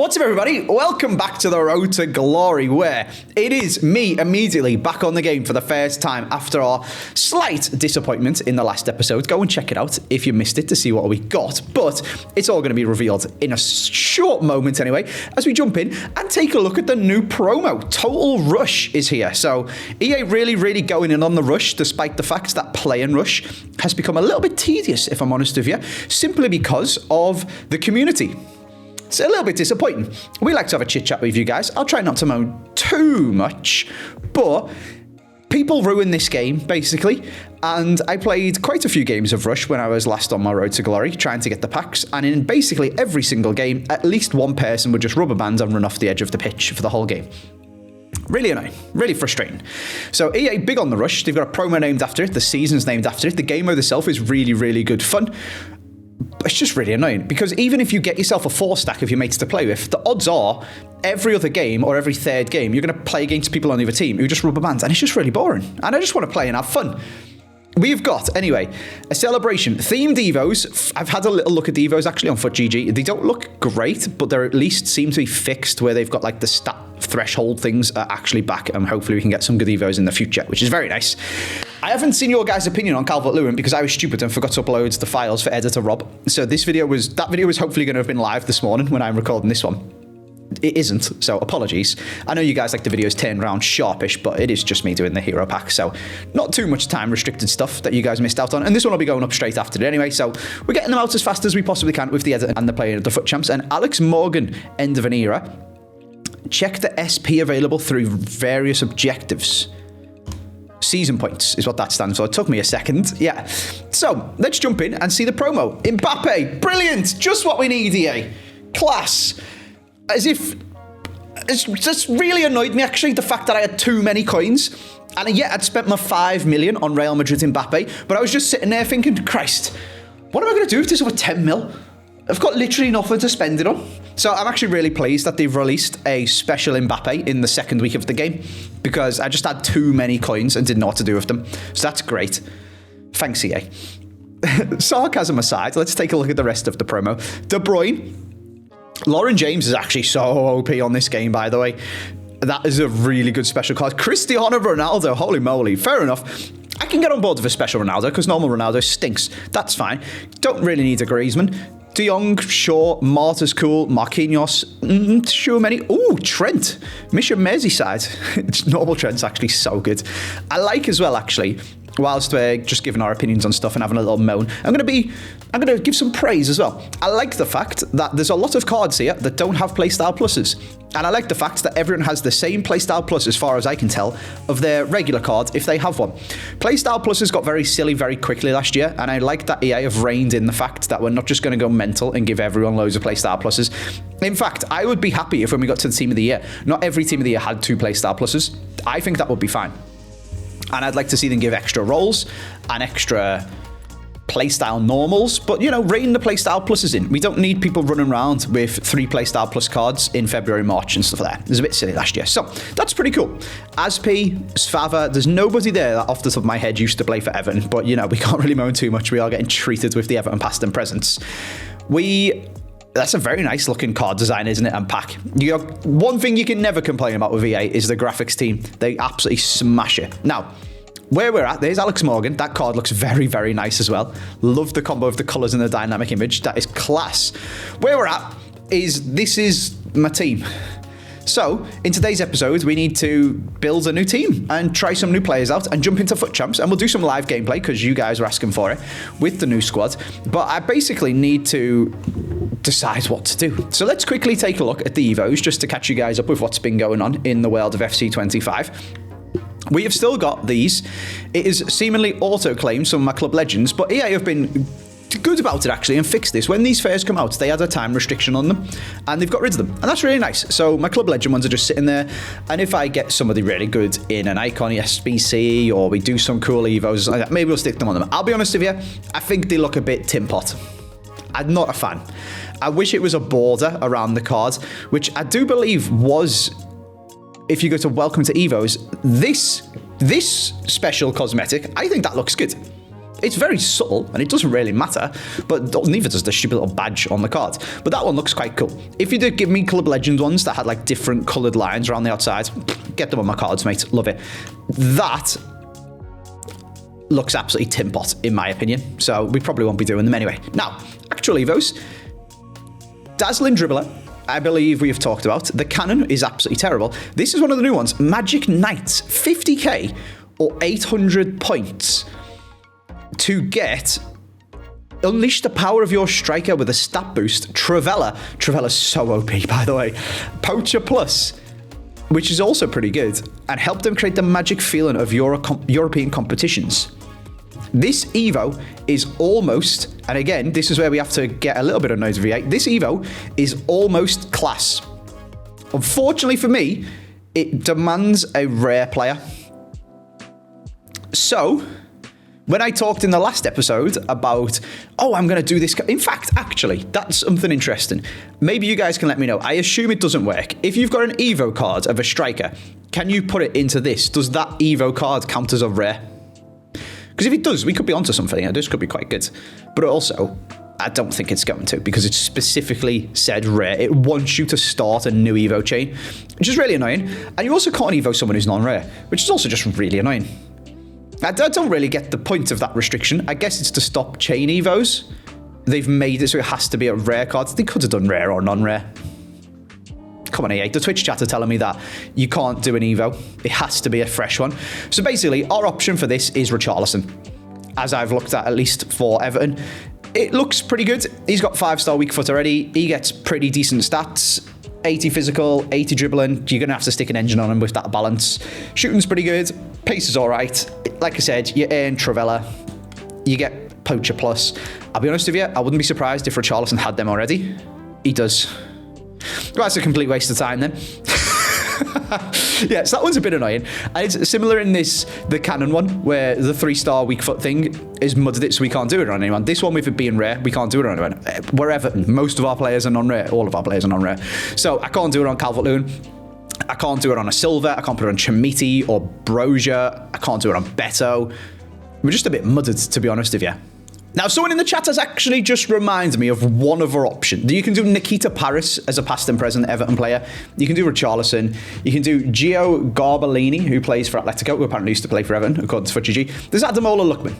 What's up, everybody? Welcome back to the Road to Glory, where it is me immediately back on the game for the first time after our slight disappointment in the last episode. Go and check it out if you missed it to see what we got, but it's all going to be revealed in a short moment anyway, as we jump in and take a look at the new promo. Total Rush is here, so EA really going in on the rush, despite the fact that playing Rush has become a little bit tedious, if I'm honest with you, simply because of the community. It's a little bit disappointing. We like to have a chit-chat with you guys. I'll try not to moan too much, but people ruin this game, basically. And I played quite a few games of Rush when I was last on my Road to Glory, trying to get the packs. And in basically every single game, at least one person would just rubber band and run off the edge of the pitch for the whole game. Really annoying, really frustrating. So EA big on the Rush. They've got a promo named after it. The season's named after it. The game mode itself is really good fun. It's just really annoying because even if you get yourself a 4-stack of your mates to play with, the odds are every other game or every third game, you're going to play against people on the other team who just rubber bands, and it's just really boring. And I just want to play and have fun. We've got, anyway, a celebration. Themed Evos. I've had a little look at the Evos actually on FUT GG. They don't look great, but they at least seem to be fixed where they've got like the stat threshold things are actually back, and hopefully we can get some good Evos in the future, which is very nice. I haven't seen your guys' opinion on Calvert-Lewin because I was stupid and forgot to upload the files for editor Rob. So that video was hopefully going to have been live this morning when I'm recording this one. It isn't, so apologies. I know you guys like the videos turned around sharpish, but it is just me doing the hero pack, so not too much time restricted stuff that you guys missed out on, and this one will be going up straight after it anyway, so we're getting them out as fast as we possibly can with the edit and the playing of the FUT Champs. And Alex Morgan, end of an era. Check the SP available through various objectives. Season points is what that stands for. It took me a second. Yeah. So, let's jump in and see the promo. Mbappe. Brilliant. Just what we need, EA. Class. As if... It's just really annoyed me, actually, the fact that I had too many coins. And yet I'd spent my 5 million on Real Madrid Mbappe. But I was just sitting there thinking, Christ, what am I going to do with this over 10 mil? I've got literally nothing to spend it on. So I'm actually really pleased that they've released a special Mbappe in the second week of the game, because I just had too many coins and didn't know what to do with them. So that's great. Thanks, EA. Sarcasm aside, let's take a look at the rest of the promo. De Bruyne. Lauren James is actually so OP on this game, by the way. That is a really good special card. Cristiano Ronaldo. Holy moly. Fair enough. I can get on board with a special Ronaldo because normal Ronaldo stinks. That's fine. Don't really need a Griezmann. De Jong, sure. Marta's cool. Marquinhos, sure many. Ooh, Trent. Mission Merseyside. Normal Trent's actually so good. I like as well, actually, whilst we're just giving our opinions on stuff and having a little moan, I'm going to give some praise as well. I like the fact that there's a lot of cards here that don't have playstyle pluses. And I like the fact that everyone has the same playstyle plus, as far as I can tell, of their regular cards if they have one. Playstyle pluses got very silly very quickly last year, and I like that EA have reined in the fact that we're not just going to go mental and give everyone loads of playstyle pluses. In fact, I would be happy if when we got to the team of the year, not every team of the year had 2 playstyle pluses. I think that would be fine. And I'd like to see them give extra rolls and extra playstyle normals, but, you know, rein the playstyle pluses in. We don't need people running around with 3 playstyle plus cards in February, March and stuff like that. It was a bit silly last year. So that's pretty cool. Aspi, Svava, there's nobody there that off the top of my head used to play for Everton, but, you know, we can't really moan too much. We are getting treated with the Everton past and presents. That's a very nice looking card design, isn't it? And pack. One thing you can never complain about with EA is the graphics team. They absolutely smash it. Now, where we're at, there's Alex Morgan. That card looks very nice as well. Love the combo of the colours and the dynamic image. That is class. Where we're at is, this is my team. So, in today's episode, we need to build a new team and try some new players out and jump into FUT Champs, and we'll do some live gameplay because you guys are asking for it with the new squad. But I basically need to decide what to do. So let's quickly take a look at the Evos just to catch you guys up with what's been going on in the world of FC25. We have still got these. It is seemingly auto-claimed some of my club legends, but EA have been good about it actually and fixed this. When these fairs come out, they had a time restriction on them and they've got rid of them, and that's really nice. So my club legend ones are just sitting there, and if I get somebody really good in an icon SBC or we do some cool Evos like that, maybe we'll stick them on them. I'll be honest with you, I think they look a bit tin pot. I'm not a fan. I wish it was a border around the card, which I do believe was, if you go to Welcome to Evos, this special cosmetic, I think that looks good. It's very subtle, and it doesn't really matter, but neither does the stupid little badge on the card. But that one looks quite cool. If you did give me Club Legends ones that had like different coloured lines around the outside, get them on my cards, mate. Love it. That looks absolutely tin pot, in my opinion. So we probably won't be doing them anyway. Now, actual Evos. Dazzling Dribbler, I believe we have talked about. The Cannon is absolutely terrible. This is one of the new ones. Magic Knights, 50k or 800 points. To get unleash the power of your striker with a stat boost. Travella. Travella's so OP, by the way. Poacher Plus, which is also pretty good, and help them create the magic feeling of European competitions. This Evo is almost, and again, this is where we have to get a little bit of noise of V8. This Evo is almost class. Unfortunately for me, it demands a rare player. So, when I talked in the last episode about, oh, I'm going to do this. In fact, actually, that's something interesting. Maybe you guys can let me know. I assume it doesn't work. If you've got an Evo card of a striker, can you put it into this? Does that Evo card count as a rare? Because if it does, we could be onto something. And this could be quite good. But also, I don't think it's going to, because it's specifically said rare. It wants you to start a new Evo chain, which is really annoying. And you also can't Evo someone who's non-rare, which is also just really annoying. I don't really get the point of that restriction. I guess it's to stop chain Evos. They've made it so it has to be a rare card. They could have done rare or non-rare. Come on, EA. The Twitch chat are telling me that you can't do an Evo. It has to be a fresh one. So basically, our option for this is Richarlison, as I've looked at least for Everton. It looks pretty good. He's got 5-star weak foot already. He gets pretty decent stats. 80 physical, 80 dribbling. You're going to have to stick an engine on him with that balance. Shooting's pretty good. Pace is all right. Like I said, you earn Travella. You get Poacher Plus. I'll be honest with you, I wouldn't be surprised if Richarlison had them already. He does. Well, that's a complete waste of time then. Yeah, so that one's a bit annoying. And it's similar in the Cannon one, where the 3-star weak foot thing is mudded it, so we can't do it on anyone. This one, with it being rare, we can't do it on anyone. We're Everton. Most of our players are non-rare. All of our players are non-rare. So I can't do it on Calvert-Lewin. I can't do it on a Silva. I can't put it on Chamiti or Brozier. I can't do it on Beto. We're just a bit mudded, to be honest with you. Now, someone in the chat has actually just reminded me of one other option. You can do Nikita Paris as a past and present Everton player. You can do Richarlison. You can do Gio Garbellini, who plays for Atletico, who apparently used to play for Everton, according to FUT. There's Ademola Lookman.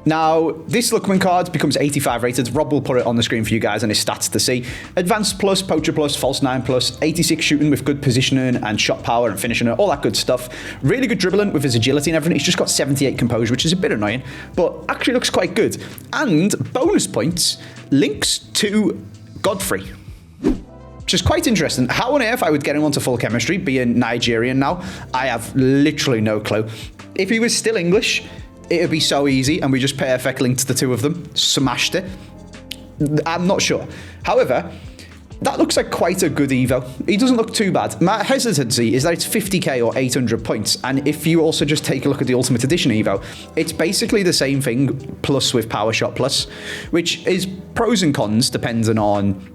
Now, this Lookman card becomes 85 rated. Rob will put it on the screen for you guys and his stats to see. Advanced Plus, Poacher Plus, False 9 Plus, 86 shooting with good positioning and shot power and finishing, all that good stuff. Really good dribbling with his agility and everything. He's just got 78 composure, which is a bit annoying, but actually looks quite good. And bonus points links to Godfrey, which is quite interesting. How on earth I would get him onto full chemistry, being Nigerian now, I have literally no clue. If he was still English, it would be so easy, and we just perfect linked the two of them, smashed it. I'm not sure. However, that looks like quite a good Evo. He doesn't look too bad. My hesitancy is that it's 50k or 800 points, and if you also just take a look at the Ultimate Edition Evo, it's basically the same thing, plus with Power Shot Plus, which is pros and cons depending on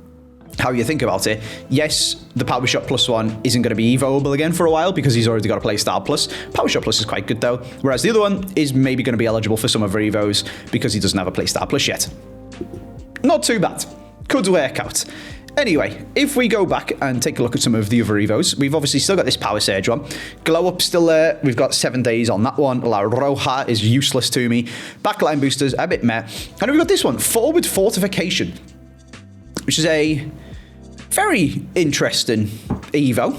how you think about it. Yes, the Power Shot Plus one isn't going to be Evoable again for a while because he's already got a Playstyle Plus. Power Shot Plus is quite good though, whereas the other one is maybe going to be eligible for some of our Evos because he doesn't have a Playstyle Plus yet. Not too bad. Could work out. Anyway, if we go back and take a look at some of the other Evos, we've obviously still got this Power Surge one. Glow Up still there. We've got 7 days on that one. La Roja is useless to me. Backline Boosters, a bit meh. And we've got this one, Forward Fortification, which is a very interesting Evo.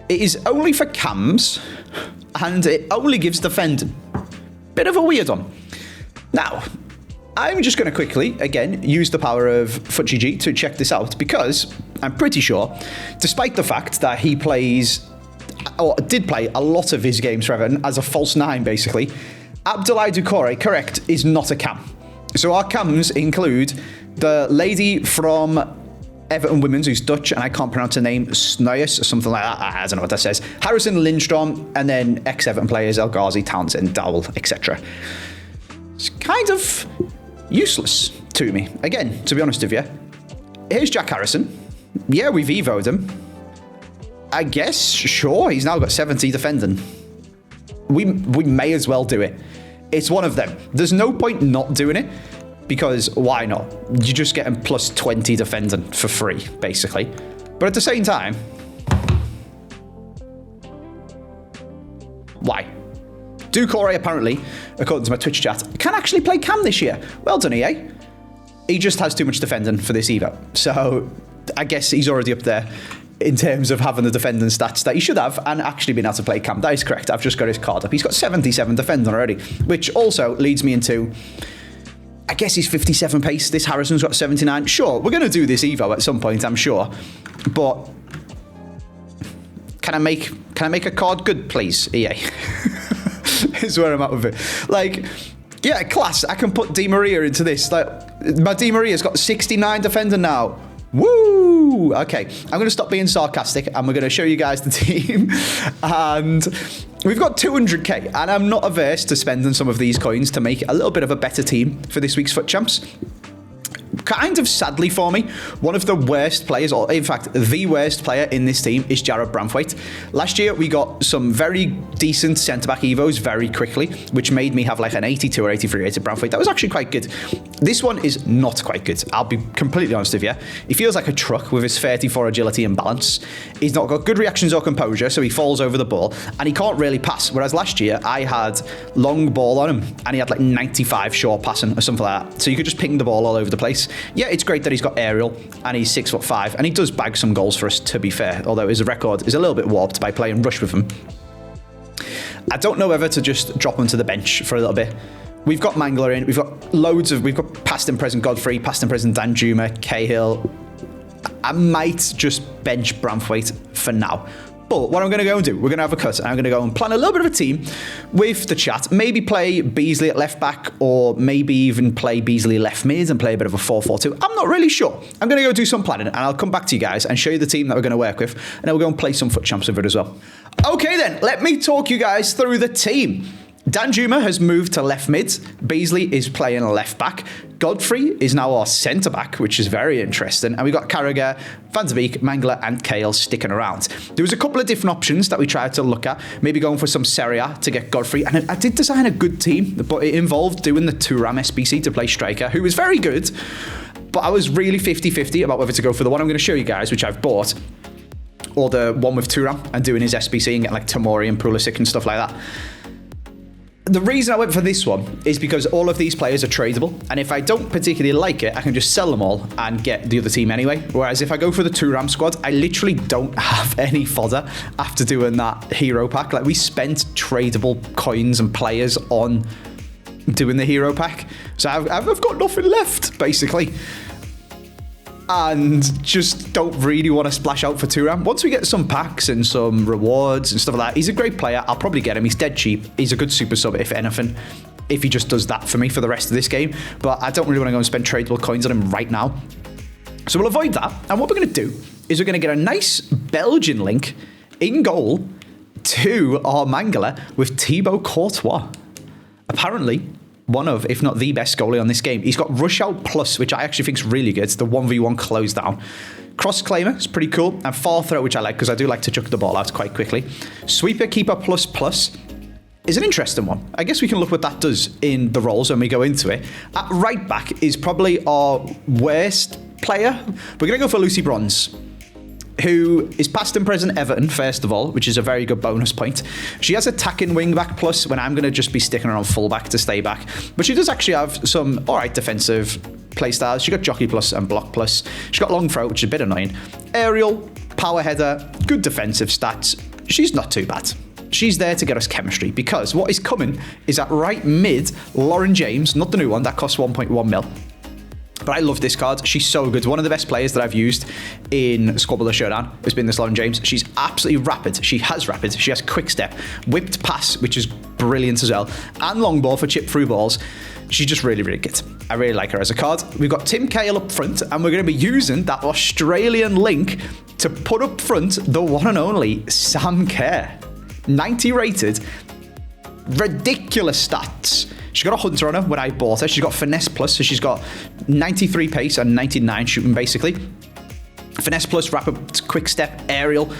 It is only for cams, and it only gives defending. Bit of a weird one. Now, I'm just going to quickly, again, use the power of FUTGG to check this out, because I'm pretty sure, despite the fact that he plays, or did play a lot of his games for Everton as a false 9, basically, Abdoulaye Doucouré, correct, is not a cam. So our cams include the lady from Everton Women's, who's Dutch, and I can't pronounce her name, Snuyes or something like that. I don't know what that says. Harrison Lindstrom, and then ex-Everton players, El Ghazi, Townsend, Dowell, etc. It's kind of useless to me. Again, to be honest with you, here's Jack Harrison. Yeah, we've Evo'd him. I guess, sure, he's now got 70 defending. We may as well do it. It's one of them. There's no point not doing it, because why not? You're just getting plus 20 defending for free, basically. But at the same time, why? Ducore apparently, according to my Twitch chat, can actually play Cam this year. Well done, EA. He just has too much defending for this Evo. So I guess he's already up there in terms of having the defending stats that he should have and actually being able to play Cam. That is correct. I've just got his card up. He's got 77 defending already, which also leads me into, I guess he's 57 pace. This Harrison's got 79. Sure, we're going to do this Evo at some point, I'm sure. But can I make a card good, please, EA? Is where I'm at with it. Like, yeah, class. I can put Di Maria into this. Like, my Di Maria's got 69 defender now. Woo! Okay, I'm going to stop being sarcastic and we're going to show you guys the team. And we've got 200k, and I'm not averse to spending some of these coins to make a little bit of a better team for this week's FUT Champs. Kind of sadly for me, one of the worst players, or in fact, the worst player in this team is Jared Branthwaite. Last year, we got some very decent centre-back evos very quickly, which made me have like an 82 or 83 rated Branthwaite. That was actually quite good. This one is not quite good. I'll be completely honest with you. He feels like a truck with his 34 agility and balance. He's not got good reactions or composure, so he falls over the ball, and he can't really pass. Whereas last year, I had long ball on him, and he had like 95 short passing or something like that. So you could just ping the ball all over the place. Yeah, it's great that he's got aerial and he's 6'5", and he does bag some goals for us, to be fair, although his record is a little bit warped by playing rush with him. I don't know whether to just drop him to the bench for a little bit. We've got Mangler in, we've got past and present Godfrey, past and present Danjuma, Cahill. I might just bench Branthwaite for now. But what I'm going to go and do, we're going to have a cut, and I'm going to go and plan a little bit of a team with the chat. Maybe play Beasley at left back, or maybe even play Beasley left mid and play a bit of a 4-4-2. I'm not really sure. I'm going to go do some planning, and I'll come back to you guys and show you the team that we're going to work with, and then we'll go and play some FUT Champs with it as well. Okay then, let me talk you guys through the team. Danjuma has moved to left mid. Beasley is playing left back. Godfrey is now our centre back, which is very interesting. And we got Carragher, Van de Beek, Mangler, and Cahill sticking around. There was a couple of different options that we tried to look at. Maybe going for some Serie A to get Godfrey. And I did design a good team, but it involved doing the Thuram SBC to play striker, who was very good. But I was really 50-50 about whether to go for the one I'm going to show you guys, which I've bought, or the one with Thuram and doing his SBC and getting like Tomori and Pulisic and stuff like that. The reason I went for this one is because all of these players are tradable, and if I don't particularly like it, I can just sell them all and get the other team anyway. Whereas if I go for the Thuram squad, I literally don't have any fodder after doing that hero pack. Like, we spent tradable coins and players on doing the hero pack, so I've got nothing left, basically. And just don't really want to splash out for Thuram. Once we get some packs and some rewards and stuff like that, he's a great player. I'll probably get him. He's dead cheap. He's a good super sub, if anything, if he just does that for me for the rest of this game. But I don't really want to go and spend tradable coins on him right now. So we'll avoid that. And what we're going to do is we're going to get a nice Belgian link in goal to our Mangler with Thibaut Courtois. Apparently one of, if not the best goalie on this game. He's got Rush Out Plus, which I actually think is really good. It's the 1v1 close down. Cross Claimer is pretty cool. And Far Throw, which I like because I do like to chuck the ball out quite quickly. Sweeper Keeper Plus Plus is an interesting one. I guess we can look what that does in the roles when we go into it. At right back is probably our worst player. We're going to go for Lucy Bronze, who is past and present Everton, first of all, which is a very good bonus point. She has attacking wing back plus, when I'm going to just be sticking her on full back to stay back. But she does actually have some alright defensive play styles. She got jockey plus and block plus. She got long throw, which is a bit annoying. Aerial, power header, good defensive stats. She's not too bad. She's there to get us chemistry, because what is coming is at right mid, Lauren James, not the new one, that costs 1.1 mil. But I love this card. She's so good. One of the best players that I've used in Squad Builder Showdown has been this Lauren James. She's absolutely rapid. She has rapid. She has quick step, whipped pass, which is brilliant as well, and long ball for chip through balls. She's just really, really good. I really like her as a card. We've got Tim Cahill up front, and we're going to be using that Australian link to put up front the one and only Sam Kerr. 90 rated. Ridiculous stats. She got a hunter on her when I bought her. She's got finesse plus, so she's got 93 pace and 99 shooting, basically. Finesse plus, rapid, quick step, aerial.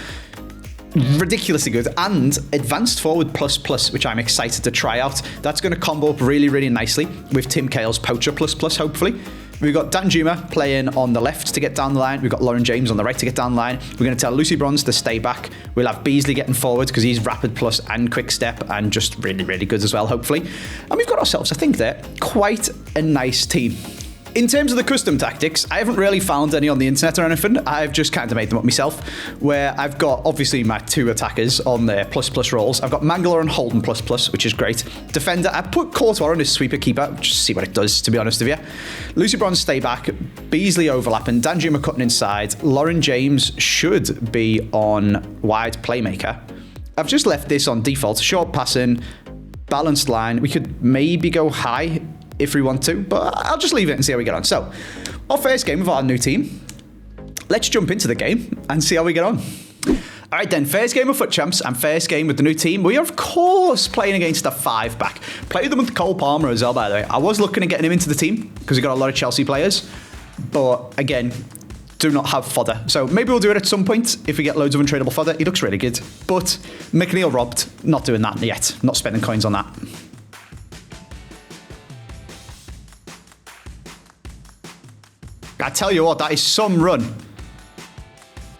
ridiculously good, and advanced forward plus plus, which I'm excited to try out. That's going to combo up really, really nicely with Tim Cahill's poacher plus plus, hopefully. We've got Danjuma playing on the left to get down the line. We've got Lauren James on the right to get down the line. We're going to tell Lucy Bronze to stay back. We'll have Beasley getting forward because he's rapid plus and quick step and just really, really good as well, hopefully. And we've got ourselves, I think, there quite a nice team. In terms of the custom tactics, I haven't really found any on the internet or anything. I've just kind of made them up myself, where I've got, obviously, my 2 attackers on their plus-plus roles. I've got Mangala and Holden plus-plus, which is great. Defender, I put Courtois on his sweeper keeper, just see what it does, to be honest with you. Lucy Bronze stay back, Beasley overlapping, Danjuma cutting inside. Lauren James should be on wide playmaker. I've just left this on default, short passing, balanced line. We could maybe go high if we want to, but I'll just leave it and see how we get on. So, our first game of our new team. Let's jump into the game and see how we get on. All right then, first game of FUT Champs and first game with the new team. We are, of course, playing against a 5-back. Played them with Cole Palmer as well, by the way. I was looking at getting him into the team because we got a lot of Chelsea players, but again, do not have fodder. So maybe we'll do it at some point if we get loads of untradeable fodder. He looks really good, but McNeil robbed. Not doing that yet. Not spending coins on that. I tell you what, that is some run.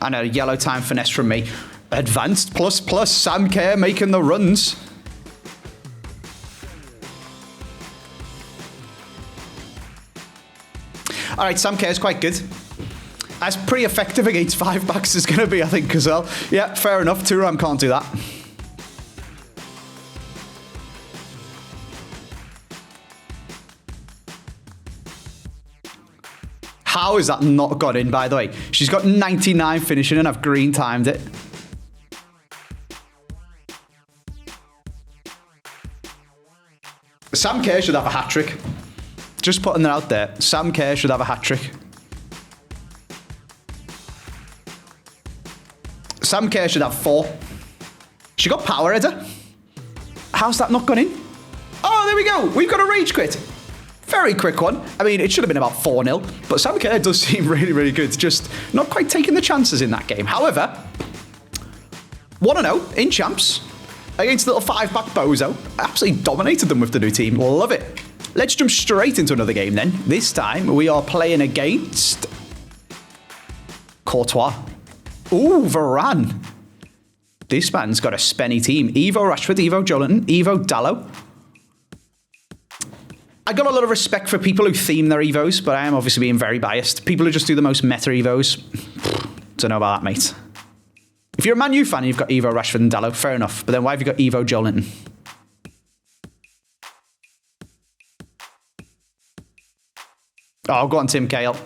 And a yellow time finesse from me. Advanced plus plus, Sam Kerr making the runs. All right, Sam Kerr is quite good. That's pretty effective against 5-backs is going to be, I think, as well. Yeah, fair enough. 2-ram can't do that. How is that not got in, by the way? She's got 99 finishing and I've green timed it. Sam Kerr should have a hat-trick. Just putting that out there. Sam Kerr should have a hat-trick. Sam Kerr should have 4. She got power header. How's that not gone in? Oh, there we go. We've got a rage quit. Very quick one. I mean, it should have been about 4-0, but Sam Kerr does seem really, really good. Just not quite taking the chances in that game. However, 1-0 in champs against little 5-back bozo. Absolutely dominated them with the new team. Love it. Let's jump straight into another game then. This time, we are playing against Courtois. Ooh, Varane. This man's got a spenny team. Evo Rashford, Evo Jolinton, Evo Dallo. I got a lot of respect for people who theme their Evos, but I am obviously being very biased. People who just do the most meta Evos. Don't know about that, mate. If you're a Man U fan and you've got Evo, Rashford and Dallo, fair enough. But then why have you got Evo, Jolinton? Oh, go on, Tim Cahill.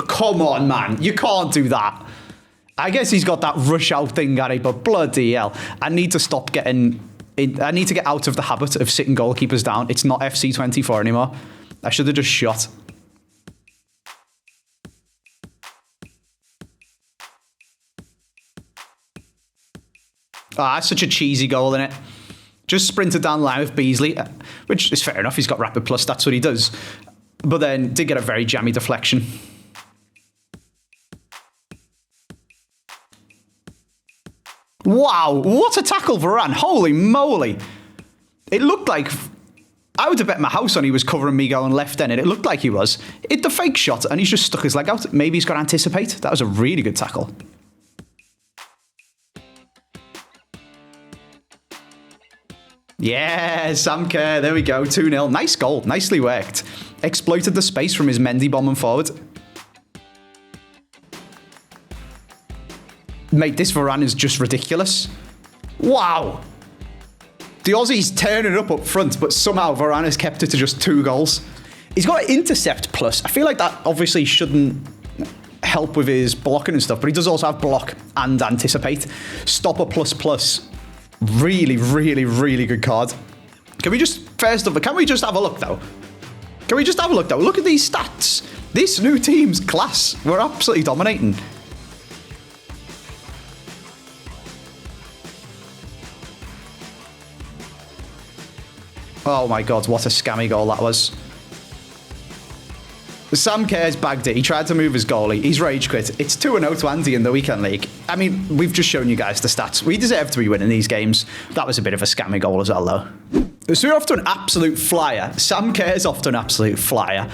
Come on, man. You can't do that. I guess he's got that rush out thing, Gary, but bloody hell. I need to stop getting... I need to get out of the habit of sitting goalkeepers down. It's not FC25 anymore. I should have just shot. Ah, that's such a cheesy goal, isn't it? Just sprinted down the line with Beasley, which is fair enough. He's got rapid plus. That's what he does. But then did get a very jammy deflection. Wow, what a tackle, Varane. Holy moly. It looked like... I would have bet my house on he was covering me going left end, and it looked like he was. Hit the fake shot, and he's just stuck his leg out. Maybe he's got to anticipate. That was a really good tackle. Yeah, Sam Kerr. There we go. 2-0. Nice goal. Nicely worked. Exploited the space from his Mendy bombing forward. Mate, this Varane is just ridiculous. Wow. The Aussies turning it up front, but somehow Varane has kept it to just 2 goals. He's got an intercept plus. I feel like that obviously shouldn't help with his blocking and stuff, but he does also have block and anticipate. Stopper plus plus. Really, really, really good card. Can we just, first of all, can we just have a look though? Can we just have a look though? Look at these stats. This new team's class. We're absolutely dominating. Oh my God, what a scammy goal that was. Sam Kerr's bagged it. He tried to move his goalie. He's rage quit. It's 2-0 to Andy in the weekend league. I mean, we've just shown you guys the stats. We deserve to be winning these games. That was a bit of a scammy goal as well, though. So we're off to an absolute flyer. Sam Kerr's off to an absolute flyer.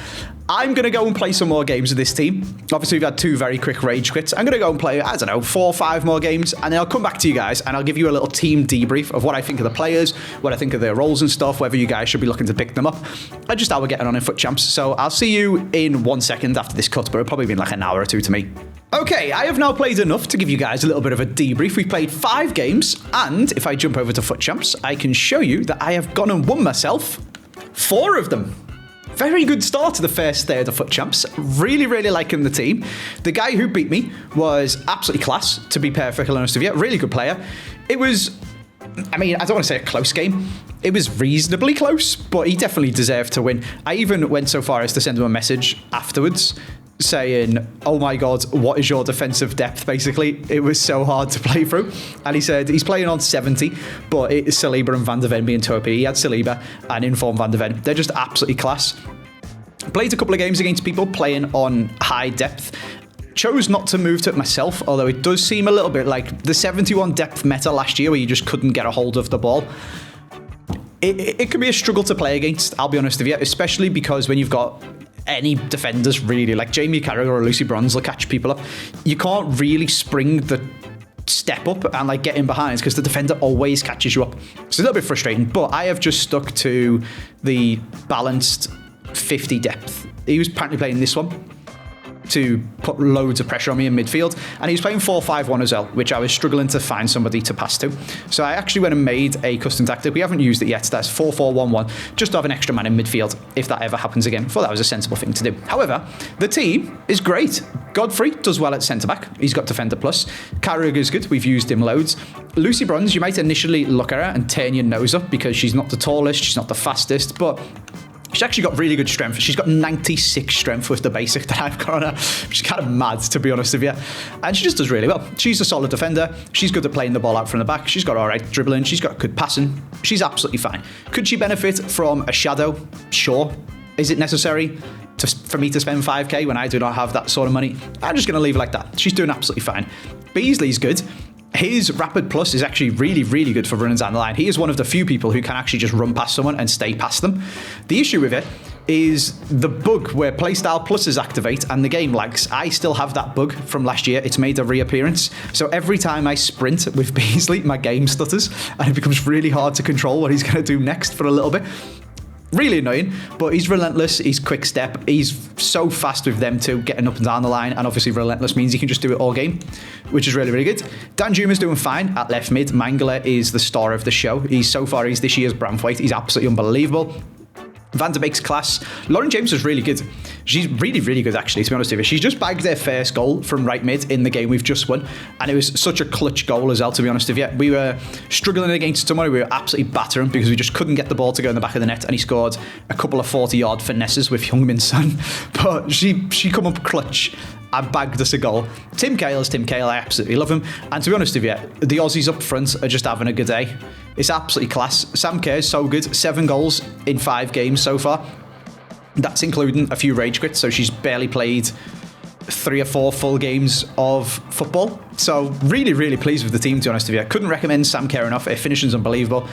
I'm going to go and play some more games with this team. Obviously, we've had 2 very quick rage quits. I'm going to go and play, 4 or 5 more games, and then I'll come back to you guys, and I'll give you a little team debrief of what I think of the players, what I think of their roles and stuff, whether you guys should be looking to pick them up, and just how we're getting on in FUT Champs. So I'll see you in 1 second after this cut, but it'll probably be like an hour or 2 to me. Okay, I have now played enough to give you guys a little bit of a debrief. We've played 5 games, and if I jump over to FUT Champs, I can show you that I have gone and won myself 4 of them. Very good start to the first third of FUT Champs. Really, really liking the team. The guy who beat me was absolutely class, to be perfectly honest with you. Really good player. It was, I mean, I don't want to say a close game. It was reasonably close, but he definitely deserved to win. I even went so far as to send him a message afterwards saying, oh my God, what is your defensive depth, basically. It was so hard to play through. And he said he's playing on 70, but it is Saliba and Van de Ven being top. He had Saliba and informed Van de Ven. They're just absolutely class. Played a couple of games against people playing on high depth. Chose not to move to it myself, although it does seem a little bit like the 71 depth meta last year where you just couldn't get a hold of the ball. It can be a struggle to play against, I'll be honest with you, especially because when you've got any defenders really, like Jamie Carragher or Lucy Bronze will catch people up, you can't really spring the step up and like get in behind because the defender always catches you up. It's a little bit frustrating, but I have just stuck to the balanced 50 depth. He was apparently playing this one to put loads of pressure on me in midfield, and he was playing 4-5-1 as well, which I was struggling to find somebody to pass to. So I actually went and made a custom tactic. We haven't used it yet. That's 4-4-1-1, just to have an extra man in midfield if that ever happens again. I thought that was a sensible thing to do. However, the team is great. Godfrey does well at centre-back. He's got Defender Plus. Carragher's good. We've used him loads. Lucy Bronze, you might initially look at her and turn your nose up because she's not the tallest, she's not the fastest, but she's actually got really good strength. She's got 96 strength with the basic that I've got on her, which is kind of mad, to be honest with you. And she just does really well. She's a solid defender. She's good at playing the ball out from the back. She's got all right dribbling. She's got good passing. She's absolutely fine. Could she benefit from a shadow? Sure. Is it necessary for me to spend 5k when I do not have that sort of money? I'm just going to leave it like that. She's doing absolutely fine. Beasley's good. His Rapid Plus is actually really, really good for running down the line. He is one of the few people who can actually just run past someone and stay past them. The issue with it is the bug where Playstyle Pluses activate and the game lags. I still have that bug from last year. It's made a reappearance. So every time I sprint with Beasley, my game stutters and it becomes really hard to control what he's going to do next for a little bit. Really annoying, but he's relentless, he's quick step, he's so fast with them too, getting up and down the line, and obviously relentless means he can just do it all game, which is really, really good. Danjuma's doing fine at left mid. Mangala is the star of the show. He's this year's Bramthwaite. He's absolutely unbelievable. Van der Beek's class. Lauren James was really good. She's really, really good, actually, to be honest with you. She's just bagged their first goal from right mid in the game we've just won, and it was such a clutch goal as well, to be honest with you. We were struggling against someone. We were absolutely battering because we just couldn't get the ball to go in the back of the net, and he scored a couple of 40-yard finesses with Heung-min Son. But she come up clutch and bagged us a goal. Tim Cahill is Tim Cahill. I absolutely love him. And to be honest with you, the Aussies up front are just having a good day. It's absolutely class. Sam Kerr is so good. 7 goals in 5 games so far. That's including a few rage quits, so she's barely played 3 or 4 full games of football. So really, really pleased with the team, to be honest with you. I couldn't recommend Sam Kerr enough. Her finishing's unbelievable.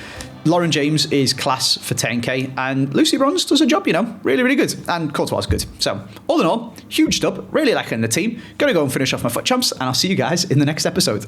Lauren James is class for 10k, and Lucy Bronze does a job, you know, really, really good. And Courtois is good. So all in all, huge dub. Really liking the team. Gonna go and finish off my FUT Champs, and I'll see you guys in the next episode.